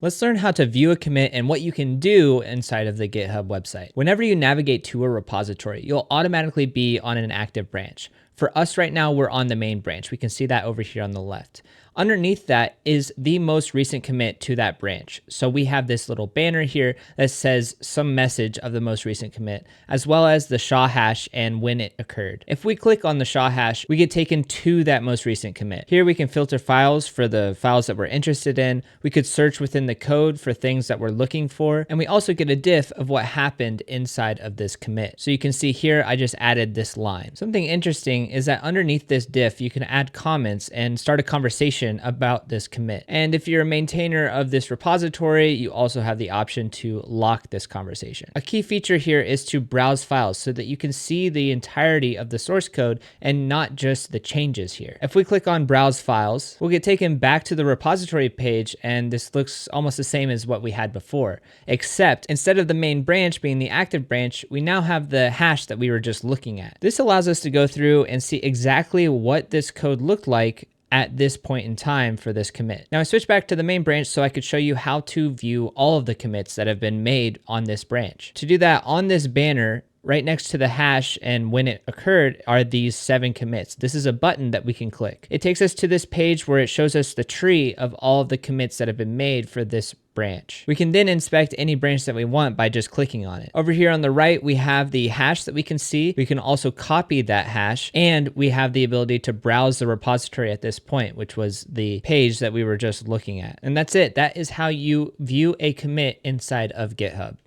Let's learn how to view a commit and what you can do inside of the GitHub website. Whenever you navigate to a repository, you'll automatically be on an active branch. For us right now, we're on the main branch. We can see that over here on the left. Underneath that is the most recent commit to that branch. So we have this little banner here that says some message of the most recent commit, as well as the SHA hash and when it occurred. If we click on the SHA hash, we get taken to that most recent commit. Here we can filter files for the files that we're interested in. We could search within the code for things that we're looking for. And we also get a diff of what happened inside of this commit. So you can see here, I just added this line. Something interesting is that underneath this diff, you can add comments and start a conversation about this commit. And if you're a maintainer of this repository, you also have the option to lock this conversation. A key feature here is to browse files so that you can see the entirety of the source code and not just the changes here. If we click on browse files, we'll get taken back to the repository page, and this looks almost the same as what we had before, except instead of the main branch being the active branch, we now have the hash that we were just looking at. This allows us to go through and see exactly what this code looked like at this point in time for this commit. Now I switched back to the main branch so I could show you how to view all of the commits that have been made on this branch. To do that, on this banner, right next to the hash and when it occurred are these 7 commits. This is a button that we can click. It takes us to this page where it shows us the tree of all of the commits that have been made for this branch. We can then inspect any branch that we want by just clicking on it. Over here on the right, we have the hash that we can see. We can also copy that hash, and we have the ability to browse the repository at this point, which was the page that we were just looking at. And that's it. That is how you view a commit inside of GitHub.